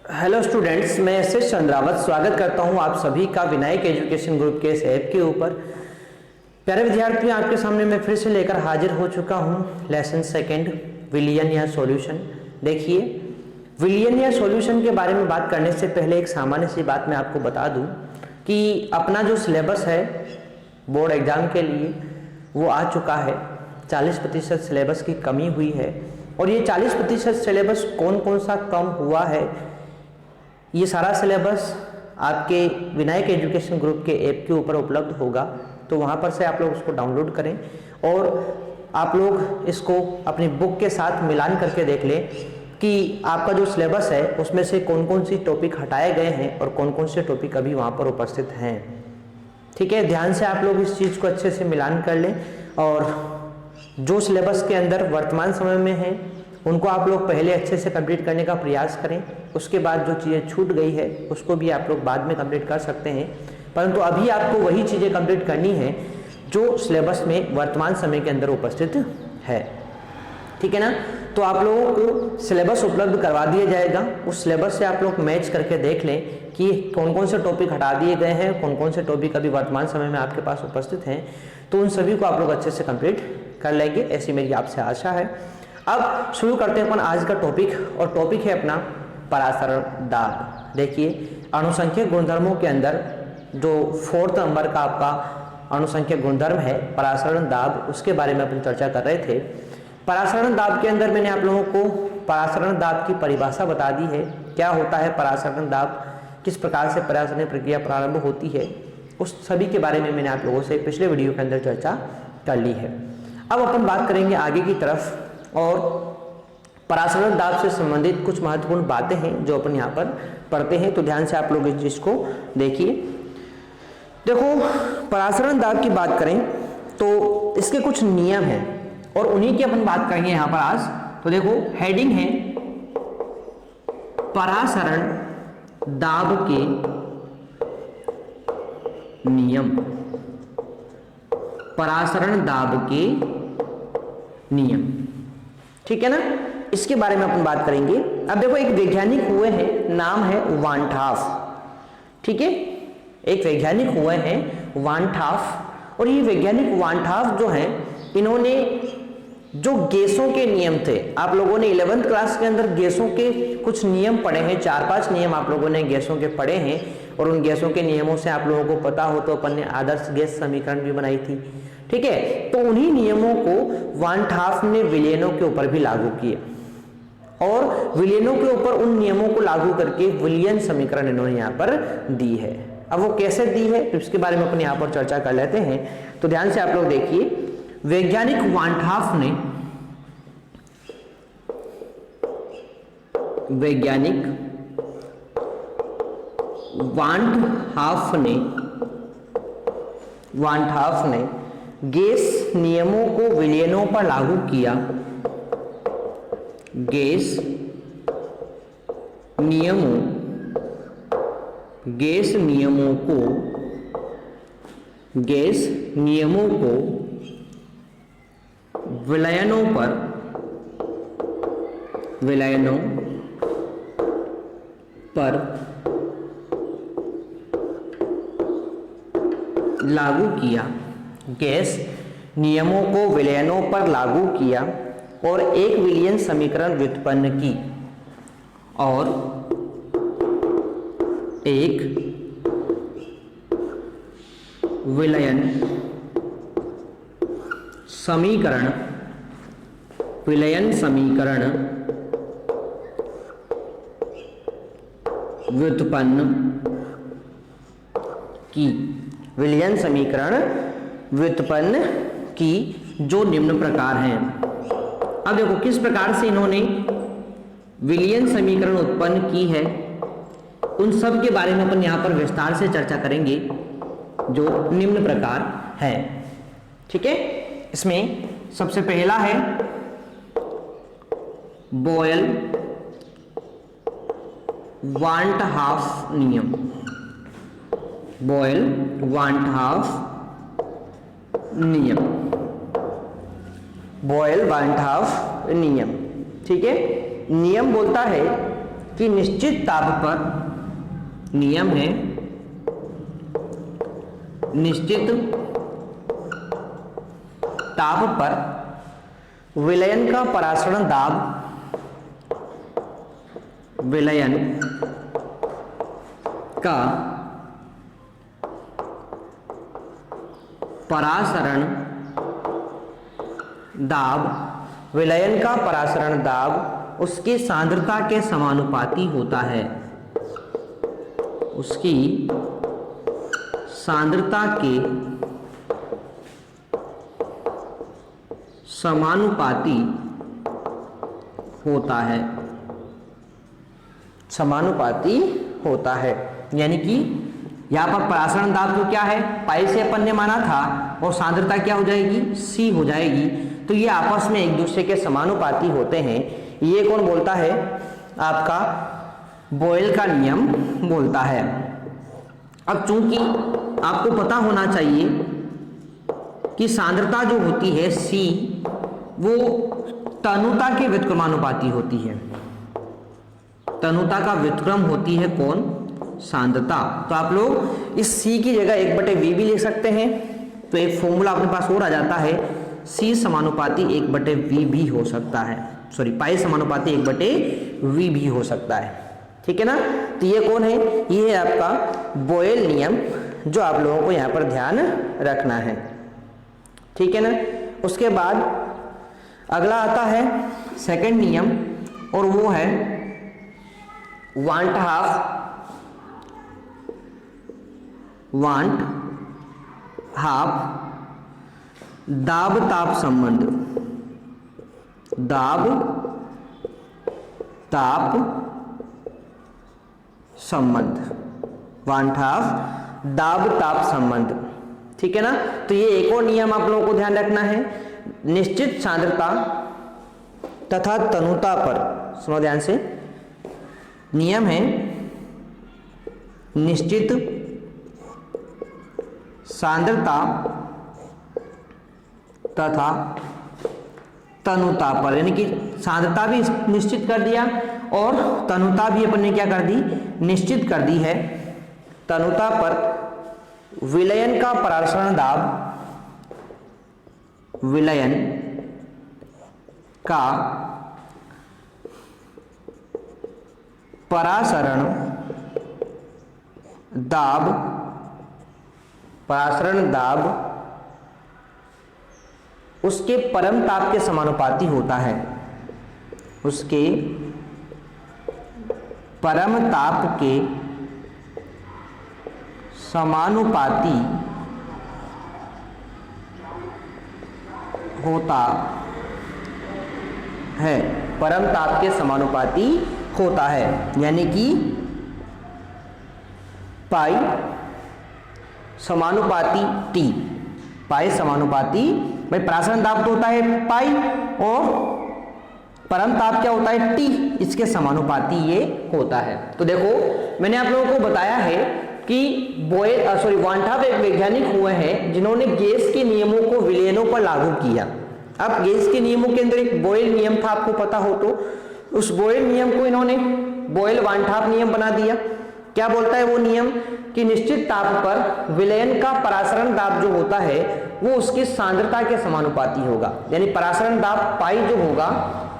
Hello students, मैं S S Chandrawat स्वागत करता हूं आप सभी का विनायक एजुकेशन ग्रुप के इस ऐप के ऊपर। प्यारे विद्यार्थियों, आपके सामने मैं फिर से लेकर हाजिर हो चुका हूं लेसन सेकंड, विलियन या सॉल्यूशन। देखिए, विलियन या सॉल्यूशन के बारे में बात करने से पहले एक सामान्य सी बात मैं आपको बता दूं कि अपना जो सिलेबस है बोर्ड एग्जाम के लिए वो आ चुका है। 40% सिलेबस की कमी हुई है और ये 40% सिलेबस कौन कौन सा कम हुआ है, ये सारा सिलेबस आपके विनायक एजुकेशन ग्रुप के ऐप के ऊपर उपलब्ध होगा। तो वहाँ पर से आप लोग उसको डाउनलोड करें और आप लोग इसको अपनी बुक के साथ मिलान करके देख लें कि आपका जो सिलेबस है उसमें से कौन कौन सी टॉपिक हटाए गए हैं और कौन कौन से टॉपिक अभी वहाँ पर उपस्थित हैं। ठीक है, ध्यान से आप लोग इस चीज़ को अच्छे से मिलान कर लें और जो सिलेबस के अंदर वर्तमान समय में है उनको आप लोग पहले अच्छे से कंप्लीट करने का प्रयास करें। उसके बाद जो चीज़ें छूट गई है उसको भी आप लोग बाद में कंप्लीट कर सकते हैं, परंतु अभी आपको वही चीज़ें कंप्लीट करनी है जो सिलेबस में वर्तमान समय के अंदर उपस्थित है। ठीक है ना, तो आप लोगों को सिलेबस उपलब्ध करवा दिया जाएगा। उस सिलेबस से आप लोग मैच करके देख लें कि कौन कौन से टॉपिक हटा दिए गए हैं, कौन कौन से टॉपिक अभी वर्तमान समय में आपके पास उपस्थित हैं, तो उन सभी को आप लोग अच्छे से कंप्लीट कर लेंगे, ऐसी मेरी आपसे आशा है। अब शुरू करते हैं अपन आज का टॉपिक, और टॉपिक है अपना परासरण दाब। देखिए, अणुसंख्यक गुणधर्मों के अंदर जो 4th नंबर का आपका अणुसंख्यक गुणधर्म है परासरण दाब, उसके बारे में अपन चर्चा कर रहे थे। परासरण दाब के अंदर मैंने आप लोगों को परासरण दाब की परिभाषा बता दी है। क्या होता है परासरण दाब, किस प्रकार से परासरण प्रक्रिया प्रारंभ होती है, उस सभी के बारे में मैंने आप लोगों से पिछले वीडियो के अंदर चर्चा कर ली है। अब अपन बात करेंगे आगे की तरफ, और परासरण दाब से संबंधित कुछ महत्वपूर्ण बातें हैं जो अपन यहाँ पर पढ़ते हैं। तो ध्यान से आप लोग इस चीज को देखिए। देखो, परासरण दाब की बात करें तो इसके कुछ नियम हैं और उन्हीं की अपन बात करेंगे यहाँ पर आज। तो देखो, हेडिंग है परासरण दाब के नियम। परासरण दाब के नियम, ठीक है ना, इसके बारे में अपन बात करेंगे। अब देखो, एक वैज्ञानिक हुए हैं, नाम है वान ठाफ। ठीक है, एक वैज्ञानिक हुए हैं वान ठाफ, और ये वैज्ञानिक वान ठाफ जो हैं, इन्होंने जो गैसों के नियम थे, आप लोगों ने 11th क्लास के अंदर गैसों के कुछ नियम पढ़े हैं, 4-5 नियम आप लोगों ने गैसों के पढ़े हैं, और उन गैसों के नियमों से आप लोगों को पता हो तो अपन ने आदर्श गैस समीकरण भी बनाई थी। ठीक है, तो उन्हीं नियमों को वान ठाफ ने विलियनों के ऊपर भी लागू किया, और विलियनों के ऊपर उन नियमों को लागू करके विलियन समीकरण इन्होंने यहाँ पर दी है। अब वो कैसे दी है तो इसके बारे में अपन यहाँ पर चर्चा कर लेते हैं। तो ध्यान से आप लोग देखिए, वैज्ञानिक वान ठाफ ने वान ठाफ ने गैस नियमों को विलियनों पर लागू किया। गैस नियमों को विलयनों पर लागू किया। गैस नियमों को विलयनों पर लागू किया और एक विलियन समीकरण व्युत्पन्न की, और एक विलयन समीकरण व्युत्पन्न की। विलियन समीकरण व्युत्पन्न की, जो निम्न प्रकार हैं। अब देखो, किस प्रकार से इन्होंने विलियन समीकरण उत्पन्न की है, उन सब के बारे में अपन यहां पर विस्तार से चर्चा करेंगे, जो निम्न प्रकार है। ठीक है, इसमें सबसे पहला है बॉयल वान ठाफ नियम। बॉयल वान ठाफ नियम, बॉयल वान ठाफ नियम। ठीक है, नियम बोलता है कि निश्चित ताप पर, नियम है निश्चित ताप पर विलयन का परासरण दाब, विलयन का परासरण दाब, विलयन का परासरण दाब उसकी सांद्रता के समानुपाती होता है, उसकी सांद्रता के समानुपाती होता है, समानुपाती होता है। यानी कि यहां पर परासरण दाब तो क्या है, पाई से अपन ने माना था, और सांद्रता क्या हो जाएगी, C हो जाएगी। तो ये आपस में एक दूसरे के समानुपाती होते हैं। ये कौन बोलता है, आपका बॉयल का नियम बोलता है। अब चूंकि आपको पता होना चाहिए कि सांद्रता जो होती है C, वो तनुता के व्युत्क्रमानुपाती होती है। तनुता का व्युत्क्रम होती है कौन, सांद्रता। तो आप लोग इस C की जगह 1/V भी लिख सकते हैं। तो एक फॉर्मूला अपने पास और आ जाता है, C समानुपाती 1/V भी हो सकता है, सॉरी पाई समानुपाती 1/V भी हो सकता है। ठीक है ना। तो ये कौन है, ये है आपका बॉयल नियम, जो आप लोगों को यहाँ पर ध्यान रखना है। ठीक है ना। उसके बाद अगला आता है सेकंड नियम, और वो है 1/2 दाब ताप संबंध, दाब ताप संबंध, 1/2 दाब ताप संबंध। ठीक है ना। तो ये एक और नियम आप लोगों को ध्यान रखना है, निश्चित सांद्रता तथा तनुता पर, सुनो ध्यान से, नियम है निश्चित सांद्रता तथा तनुता पर, यानी कि सांद्रता भी निश्चित कर दिया और तनुता भी अपन ने क्या कर दी, निश्चित कर दी है। तनुता पर विलयन का परासरण दाब, विलयन का परासरण दाब, परासरण दाब उसके परम ताप के समानुपाती होता है, उसके परम ताप के समानुपाती होता है, परम ताप के समानुपाती होता है। यानी कि पाई समानुपाती T, पाई समानुपाती, भाई परासरण ताप तो होता है पाई और परम ताप क्या होता है T, इसके समानुपाती ये होता है। तो देखो मैंने आप लोगों को बताया है कि वान-हाफ एक वैज्ञानिक हुए हैं जिन्होंने गैस के नियमों को विलयनों पर लागू किया। अब गैस के नियमों के अंदर एक बॉयल नियम था, आपको पता हो तो, उस बॉयल नियम को इन्होंने बॉयल वान-हाफ नियम बना दिया। क्या बोलता है वो नियम कि निश्चित ताप पर विलयन का परासरण दाब जो होता है वो उसकी सांद्रता के समानुपाती होगा, यानी परासरण दाब पाई जो होगा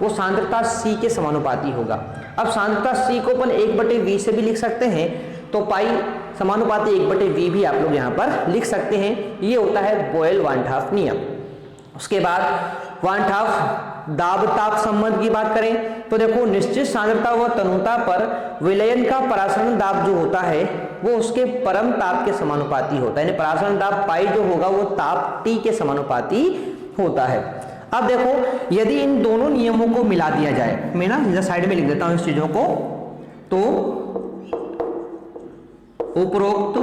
वो सांद्रता C के समानुपाती होगा। अब सांद्रता C को अपन 1/V से भी लिख सकते हैं, तो पाई समानुपाती 1/V भी आप लोग यहाँ पर लिख सकते हैं। ये होता है बॉयल वान-हाफ नियम। उसके बाद वान-हाफ दाब ताप संबंध की बात करें तो देखो निश्चित सांद्रता व तनुता पर विलयन का परासरण दाब जो होता है वो उसके परम ताप के समानुपाती होता है, यानी परासरण दाब पाई जो होगा वो ताप T के समानुपाती होता है। अब देखो यदि इन दोनों नियमों को मिला दिया जाए, मैं ना इधर साइड में लिख देता हूं इस चीजों को, तो उपरोक्त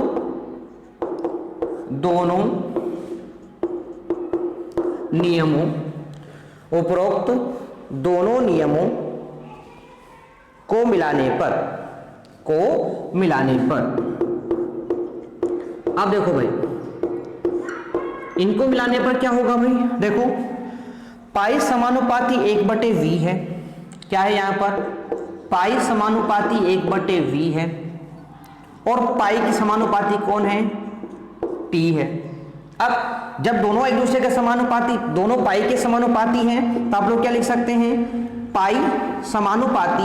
दोनों नियमों, उपरोक्त दोनों नियमों को मिलाने पर, अब देखो भाई इनको मिलाने पर क्या होगा भाई, देखो पाई समानुपाती 1/V है, क्या है यहां पर पाई समानुपाती 1/v है और पाई की समानुपाती कौन है, t है। अब जब दोनों एक दूसरे के समानुपाती, दोनों पाई के समानुपाती हैं, तो आप लोग क्या लिख सकते हैं, पाई समानुपाती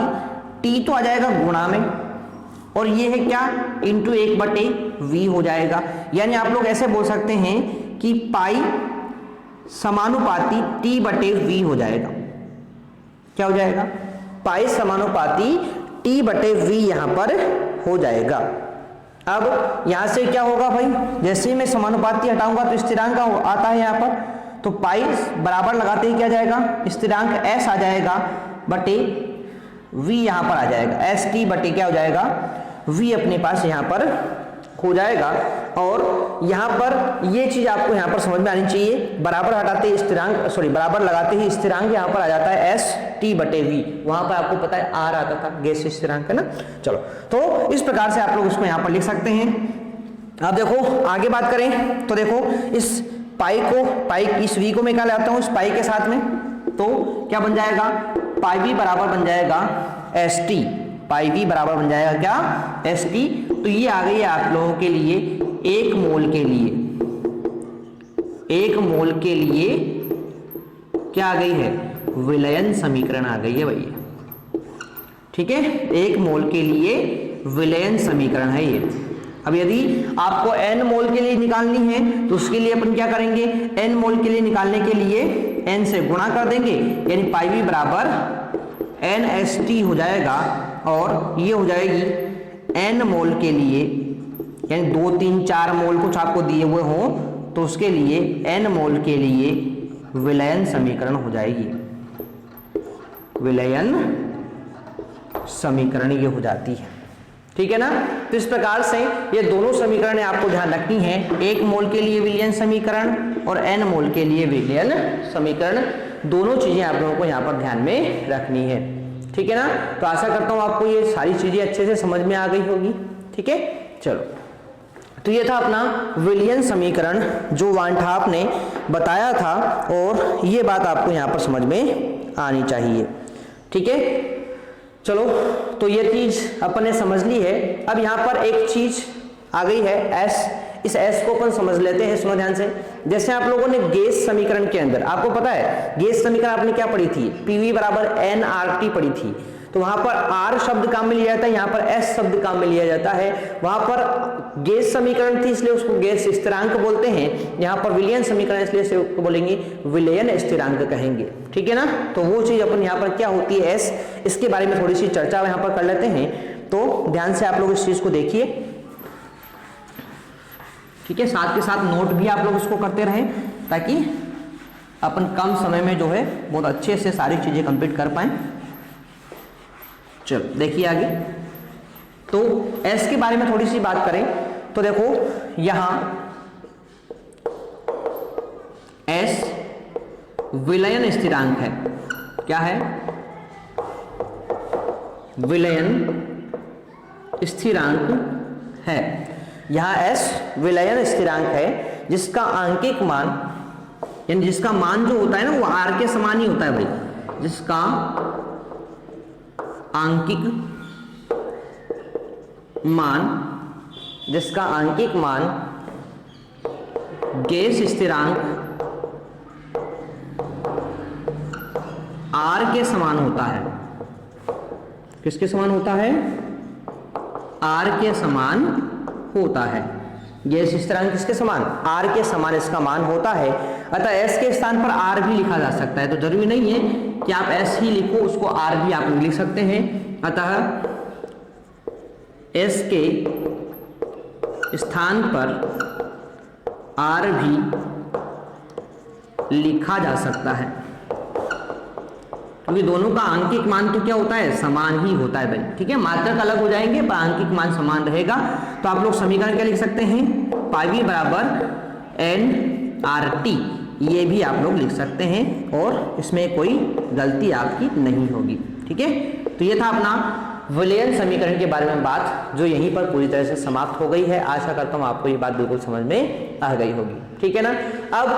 t तो आ जाएगा गुणा में, और ये है क्या, इंटू 1/v हो जाएगा। यानी आप लोग ऐसे बोल सकते हैं कि पाई समानुपाती t/v हो जाएगा। क्या हो जाएगा, पाई समानुपाती t/v यहां पर हो जाएगा। अब यहां से क्या होगा भाई, जैसे ही मैं समानुपाती हटाऊंगा तो स्थिरांक आता है यहां पर, तो पाई बराबर लगाते ही क्या जाएगा, स्थिरांक s आ जाएगा बटे v यहां पर आ जाएगा, एस टी बटे क्या हो जाएगा, v अपने पास यहां पर हो जाएगा। और यहां पर ये चीज आपको यहां पर समझ में आनी चाहिए, बराबर हटाते ही स्थिरांक, सॉरी बराबर लगाते ही स्थिरांक यहां पर आ जाता है एस टी बटे वी, वहां पर आपको पता है आर आता था गैस स्थिरांक है ना। चलो तो इस प्रकार से आप लोग उसको यहां पर लिख सकते हैं। अब देखो आगे बात करें तो देखो इस पाई इस वी को मैं क्या लाता हूं इस पाई के साथ में, तो क्या बन जाएगा, पाई वी बराबर बन जाएगा एस टी, पाई वी बराबर बन जाएगा क्या, एस टी। तो ये आ गई है आप लोगों के लिए एक मोल के लिए क्या आ गई है, विलयन समीकरण आ गई है भैया, ठीक है, एक मोल के लिए विलयन समीकरण है ये। अब यदि आपको n मोल के लिए निकालनी है तो उसके लिए अपन क्या करेंगे, n मोल के लिए निकालने के लिए n से गुणा कर देंगे, यानी पाई वी बराबर NST हो जाएगा, और ये हो जाएगी n मोल के लिए, यानी 2 3 4 मोल कुछ आपको दिए हुए हों तो उसके लिए n मोल के लिए विलयन समीकरण हो जाएगी, विलयन समीकरण ये हो जाती है, ठीक है ना। तो इस प्रकार से ये दोनों समीकरण आपको ध्यान रखनी है, 1 मोल के लिए विलयन समीकरण और n मोल के लिए विलयन समीकरण, दोनों चीजें आप लोगों को यहाँ पर ध्यान में रखनी है, ठीक है ना। तो आशा करता हूँ आपको ये सारी चीजें अच्छे से समझ में आ गई होगी, ठीक है। चलो तो ये था अपना विलयन समीकरण जो वान ट't हाफ ने बताया था, और ये बात आपको यहाँ पर समझ में आनी चाहिए, ठीक है। चलो तो ये चीज अपन ने समझ ली है। अब यहाँ पर एक चीज आ गई है एस, इस एस को अपन समझ लेते हैं, सुनो ध्यान से। जैसे आप लोगों ने गैस समीकरण के अंदर आपको पता है गैस समीकरण आपने क्या पढ़ी थी, पीवी बराबर nRT पढ़ी थी, तो वहां पर R शब्द काम में लिया जाता है, यहाँ पर S शब्द काम में लिया जाता है। वहां पर गैस समीकरण थी इसलिए उसको गैस स्थिरांक बोलते हैं, यहाँ पर विलयन समीकरण इसलिए उसको बोलेंगे विलयन स्थिरांक कहेंगे, ठीक है ना। तो वो चीज अपन यहाँ पर क्या होती है S, इसके बारे में थोड़ी सी चर्चा यहाँ पर कर लेते हैं। तो ध्यान से आप लोग इस चीज को देखिए, ठीक है, साथ के साथ नोट भी आप लोग उसको करते रहें ताकि अपन कम समय में जो है बहुत अच्छे से सारी चीजें कंप्लीट कर पाएं। चलो देखिए आगे, तो S के बारे में थोड़ी सी बात करें तो देखो यहां S विलयन स्थिरांक है, क्या है, विलयन स्थिरांक है। यहां S विलयन स्थिरांक है जिसका आंकिक मान, यानी जिसका मान जो होता है ना वो R के समान ही होता है भाई, जिसका आंकिक मान गैस स्थिरांक R के समान होता है। किसके समान होता है, R के समान होता है। गैस स्थिरांक किसके समान, R के समान इसका मान होता है। अतः S के स्थान पर R भी लिखा जा सकता है, तो जरूरी नहीं है कि आप S ही लिखो, उसको R भी आप लिख सकते हैं। अतः S के स्थान पर R भी लिखा जा सकता है, क्योंकि दोनों का आंकिक मान तो क्या होता है, समान ही होता है भाई, ठीक है। मात्रक अलग हो जाएंगे पर आंकिक मान समान रहेगा। तो आप लोग समीकरण क्या लिख सकते हैं, पाई वी बराबर nRT, ये भी आप लोग लिख सकते हैं और इसमें कोई गलती आपकी नहीं होगी, ठीक है। तो ये था अपना विलयन समीकरण के बारे में बात, जो यहीं पर पूरी तरह से समाप्त हो गई है। आशा करता हूँ आपको ये बात बिल्कुल समझ में आ गई होगी, ठीक है ना। अब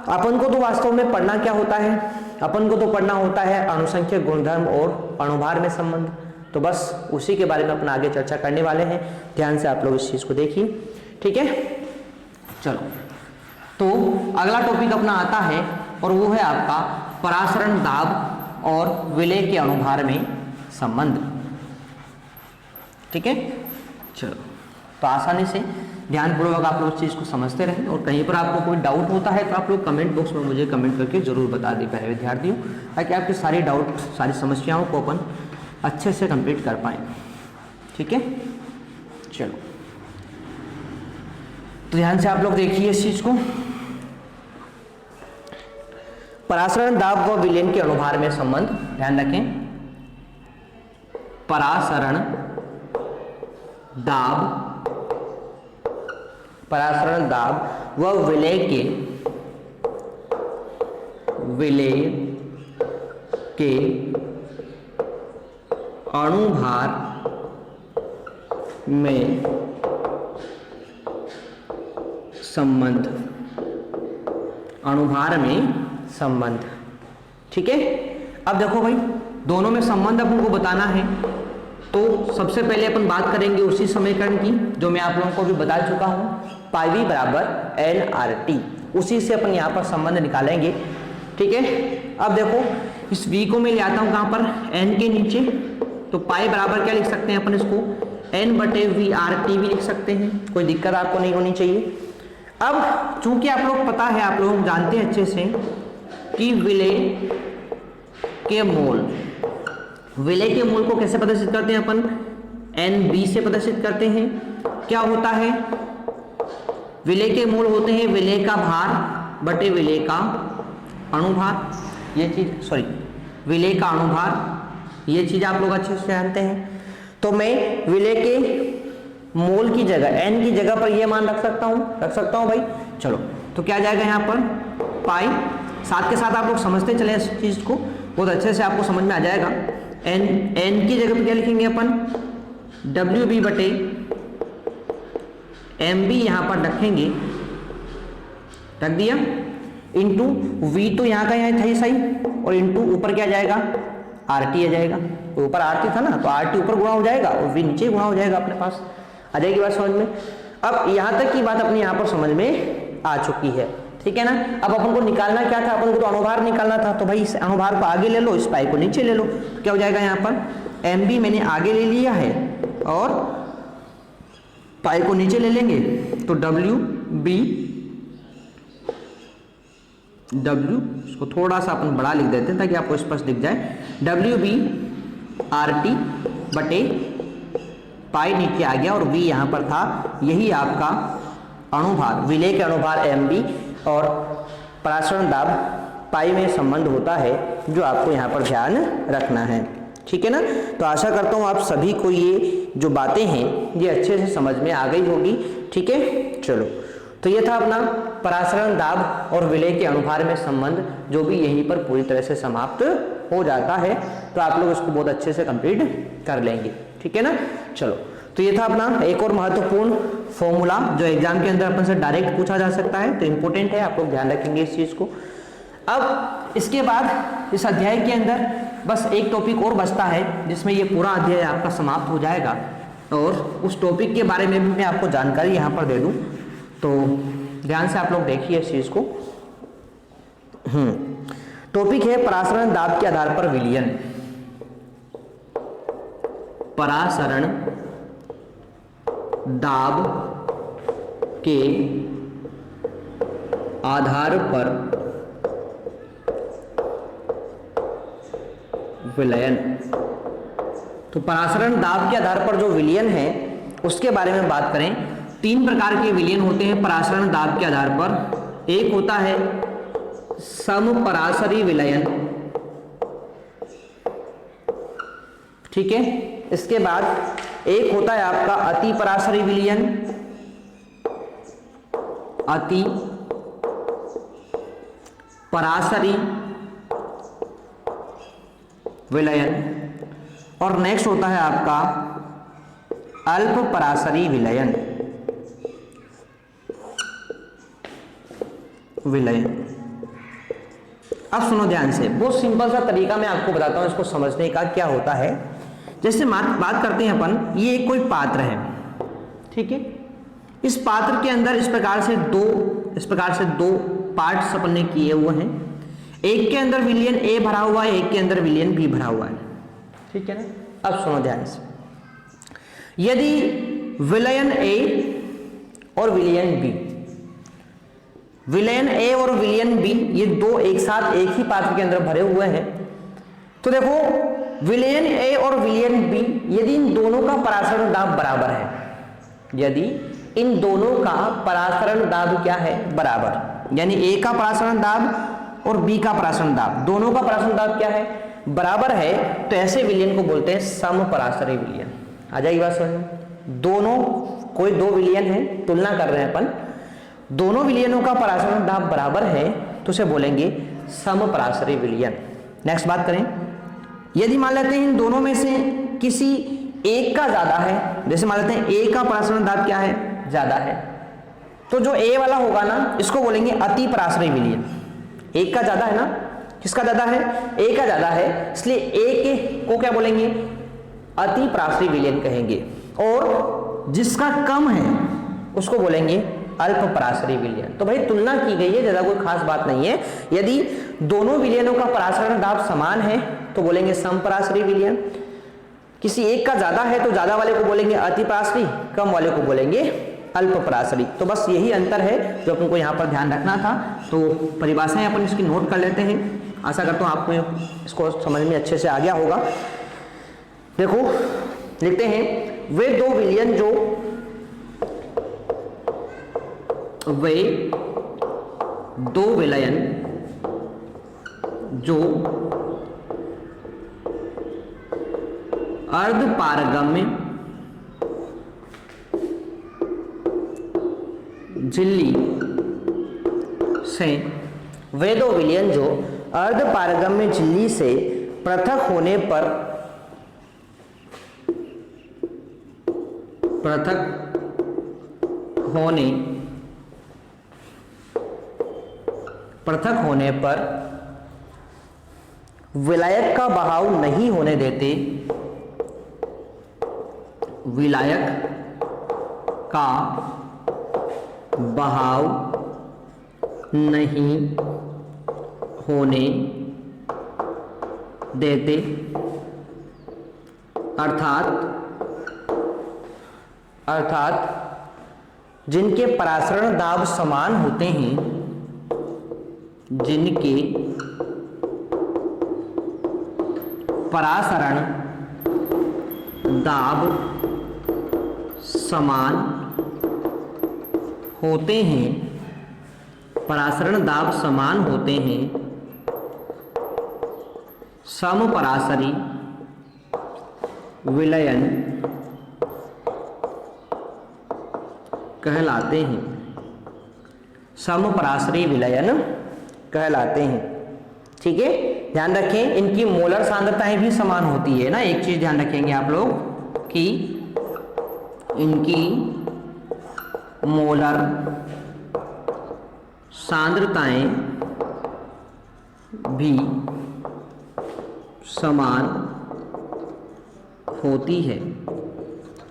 अपन को तो वास्तव में पढ़ना क्या होता है, अपन को तो पढ़ना होता है अणुसंख्यक गुणधर्म और अणुभार में संबंध। तो बस उसी के बारे में अपना आगे चर्चा करने वाले हैं। ध्यान से आप लोग इस चीज़ को देखिए, ठीक है। चलो, तो अगला टॉपिक अपना आता है और वो है आपका परासरण दाब और विलय के अनुभार में संबंध, ठीक है। चलो, तो आसानी से ध्यानपूर्वक आप लोग इस चीज़ को समझते रहें और कहीं पर आपको कोई डाउट होता है तो आप लोग कमेंट बॉक्स में मुझे कमेंट करके जरूर बता दें प्यारे विद्यार्थियों, ताकि आपकी सारी डाउट, सारी समस्याओं को अपन अच्छे से कंप्लीट कर पाएँ, ठीक है। चलो, तो ध्यान से आप लोग देखिए इस चीज़ को। परासरण दाब व विलयन के अनुभार में संबंध, ध्यान रखें, परासरण दाब व विलय के अनुभार में संबंध, अनुभार में संबंध, ठीक है। अब देखो भाई, दोनों में संबंध अपन को बताना है, तो सबसे पहले अपन बात करेंगे उसी समीकरण की जो मैं आप लोगों को भी बता चुका हूं, पाई वी बराबर एन आर टी, उसी से अपन यहाँ पर संबंध निकालेंगे, ठीक है। अब देखो, इस v को मैं ले आता हूँ कहाँ पर, n के नीचे, तो पाई बराबर क्या लिख सकते हैं अपन इसको, n बटे वी आर टी भी लिख सकते हैं, कोई दिक्कत आपको नहीं होनी चाहिए। अब चूंकि आप लोग पता है, आप लोग जानते हैं अच्छे से कि विलय के मोल को कैसे प्रदर्शित करते हैं अपन, NB से प्रदर्शित करते हैं। क्या होता है, विलय के मोल होते हैं विलय का भार बटे विलय का अणुभार, ये चीज, सॉरी, विलय का अणुभार, ये चीज आप लोग अच्छे से जानते हैं। तो मैं विलय के मोल की जगह, n की जगह पर ये मान रख सकता हूं भाई। चलो, तो क्या जाएगा यहाँ पर, पाई, साथ के साथ आप लोग समझते चले इस चीज को, बहुत अच्छे से आपको समझ में आ जाएगा। n की जगह पर क्या लिखेंगे अपन, WB बटे MB यहाँ पर रखेंगे, रख दिया, इंटू V तो यहाँ का यहाँ था ही सही, और इंटू ऊपर क्या जाएगा, RT आ जाएगा, तो ऊपर RT था ना, तो RT ऊपर गुणा हो जाएगा और V नीचे गुणा हो जाएगा, अपने पास आ जाएगी बात समझ में। अब यहाँ तक की बात अपनी यहाँ पर समझ में आ चुकी है, ठीक है ना। अब अपन को निकालना क्या था, अपन को तो अनुभार निकालना था, तो भाई इस अनुभार को आगे ले लो, इस पाई को नीचे ले लो, तो क्या हो जाएगा यहाँ पर, MB मैंने आगे ले लिया है और पाई को नीचे ले लेंगे, तो W, इसको थोड़ा सा अपन बड़ा लिख देते हैं ताकि आपको स्पष्ट दिख जाए, WB RT बटे पाई नीचे आ गया और V यहाँ पर था, यही आपका अणुभार, विलय के अनुभार MB और परासरण दाब पाई में संबंध होता है, जो आपको यहाँ पर ध्यान रखना है, ठीक है ना। तो आशा करता हूँ आप सभी को ये जो बातें हैं ये अच्छे से समझ में आ गई होगी, ठीक है। चलो, तो ये था अपना परासरण दाब और विलय के अनुभार में संबंध, जो भी यहीं पर पूरी तरह से समाप्त हो जाता है, तो आप लोग इसको बहुत अच्छे से कंप्लीट कर लेंगे, ठीक है ना। चलो, तो ये था अपना एक और महत्वपूर्ण फॉर्मूला जो एग्जाम के अंदर अपन से डायरेक्ट पूछा जा सकता है, तो इंपॉर्टेंट है, आप लोग ध्यान रखेंगे इस चीज को। अब इसके बाद इस अध्याय के अंदर बस एक टॉपिक और बचता है, जिसमें ये पूरा अध्याय आपका समाप्त हो जाएगा, और उस टॉपिक के बारे में भी मैं आपको जानकारी यहाँ पर दे दूँ, तो ध्यान से आप लोग देखिए इस चीज को। टॉपिक है परासरण दाब के आधार पर विलयन। परासरण दाब के आधार पर विलयन। तो परासरण दाब के आधार पर जो विलयन है उसके बारे में बात करें, तीन प्रकार के विलयन होते हैं परासरण दाब के आधार पर। एक होता है समपरासरी विलयन, ठीक है। इसके बाद एक होता है आपका अति परासरी विलयन, अति परासरी विलयन, और नेक्स्ट होता है आपका अल्प परासरी विलयन। अब सुनो ध्यान से, बहुत सिंपल सा तरीका मैं आपको बताता हूं इसको समझने का। क्या होता है, जैसे बात करते हैं अपन, ये कोई पात्र है, ठीक है। इस पात्र के अंदर इस प्रकार से दो पार्ट्स अपन ने किए हुए हैं। एक के अंदर विलयन ए भरा हुआ है, एक के अंदर विलयन बी भरा हुआ है, ठीक है ना। अब सुनो ध्यान से, यदि विलयन ए और विलयन बी, विलयन ए और विलयन बी ये दो एक साथ एक ही पात्र के अंदर भरे हुए हैं, तो देखो विलयन ए और विलयन बी यदि इन दोनों का परासरण दाब बराबर है, यदि इन दोनों का परासरण दाब क्या है, बराबर, यानी ए का परासरण दाब और बी का परासरण दाब, दोनों का परासरण दाब क्या है, बराबर है, तो ऐसे विलयन को बोलते हैं समपरासरी विलयन। आ जाएगी बात समझ में। दोनों कोई दो विलयन है, तुलना कर रहे हैं अपन, दोनों विलयनों का परासरण दाब बराबर है तो उसे बोलेंगे समपरासरी विलयन। नेक्स्ट बात करें, यदि मान लेते हैं इन दोनों में से किसी एक का ज्यादा है, जैसे मान लेते हैं ए का परासरण दाब क्या है, ज्यादा है, तो जो ए वाला होगा ना इसको बोलेंगे अति परासरी विलयन। एक का ज्यादा है ना, किसका ज्यादा है, ए का ज्यादा है, इसलिए ए के को क्या बोलेंगे, अति परासरी विलयन कहेंगे, और जिसका कम है उसको बोलेंगे अल्प परासरी विलयन। तो भाई तुलना की गई है, ज्यादा कोई खास बात नहीं है। यदि दोनों विलयनों का परासरण दाब समान है तो बोलेंगे समपरासरी विलयन, किसी एक का ज्यादा है तो ज्यादा वाले को बोलेंगे अति परासरी, कम वाले को बोलेंगे अल्प परासरी। तो बस यही अंतर है जो अपन को यहाँ पर ध्यान रखना था। तो परिभाषाएं अपन इसकी नोट कर लेते हैं, आशा करता हूँ आपको इसको समझ में अच्छे से आ गया होगा। देखो लिखते हैं, वे दो विलयन जो अर्धपारगम्य झिल्ली से, वे दो विलयन जो अर्धपारगम्य झिल्ली से पृथक होने पर विलायक का बहाव नहीं होने देते, विलायक का बहाव नहीं होने देते, अर्थात जिनके परासरण दाब समान होते हैं, जिनके परासरण दाब समान होते हैं, परासरण दाब समान होते हैं, समपरासरी विलयन कहलाते हैं, समपरासरी विलयन कहलाते हैं। ठीक है, ध्यान रखें इनकी मोलर सांद्रताएं भी समान होती है ना। एक चीज ध्यान रखेंगे आप लोग कि इनकी मोलर सांद्रताएं भी समान होती है,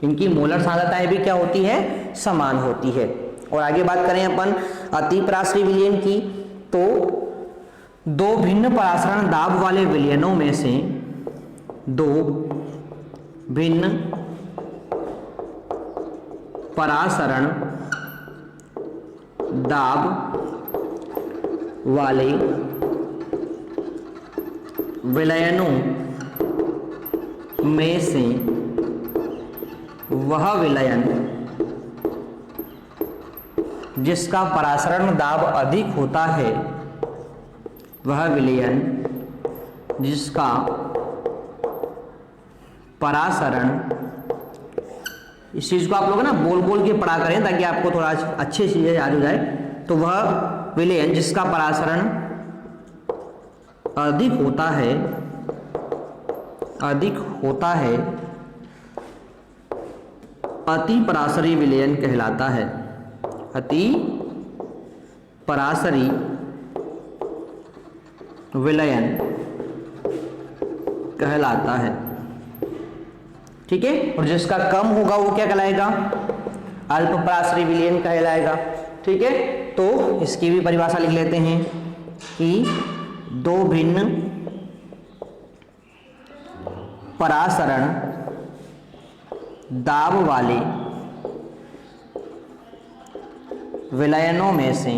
इनकी मोलर सांद्रताएं भी क्या होती है, समान होती है। और आगे बात करें अपन अति परासरी विलयन की, तो दो भिन्न परासरण दाब वाले विलयनों में से दो भिन्न परासरण दाब वाले विलयनों में से वह विलयन जिसका परासरण दाब अधिक होता है, वह विलयन जिसका परासरण, इस चीज को आप लोग ना बोल बोल के पढ़ा करें ताकि आपको थोड़ा अच्छे चीजें याद हो जाए। तो वह विलयन जिसका परासरण अधिक होता है अति परासरी विलयन कहलाता है, अति परासरी विलयन कहलाता है। ठीक है, और जिसका कम होगा वो क्या कहलाएगा, अल्प पराश्रयी विलयन कहलाएगा। ठीक है, तो इसकी भी परिभाषा लिख लेते हैं कि दो भिन्न परासरण दाब वाले विलयनों में से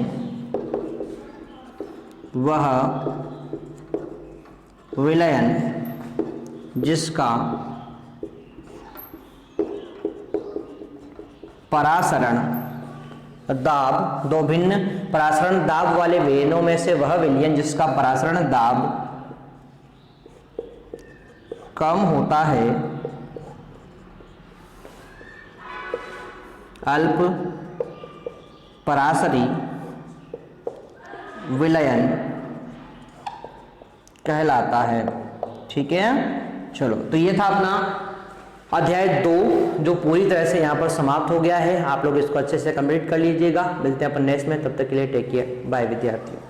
वह विलयन जिसका परासरण दाब, दो भिन्न परासरण दाब वाले विलयनों में से वह विलयन जिसका परासरण दाब कम होता है अल्प परासरी विलयन कहलाता है। ठीक है, चलो, तो ये था अपना अध्याय 2 जो पूरी तरह से यहाँ पर समाप्त हो गया है। आप लोग इसको अच्छे से कंप्लीट कर लीजिएगा। मिलते हैं अपन नेक्स्ट में, तब तक के लिए टेक केयर, बाय विद्यार्थियों।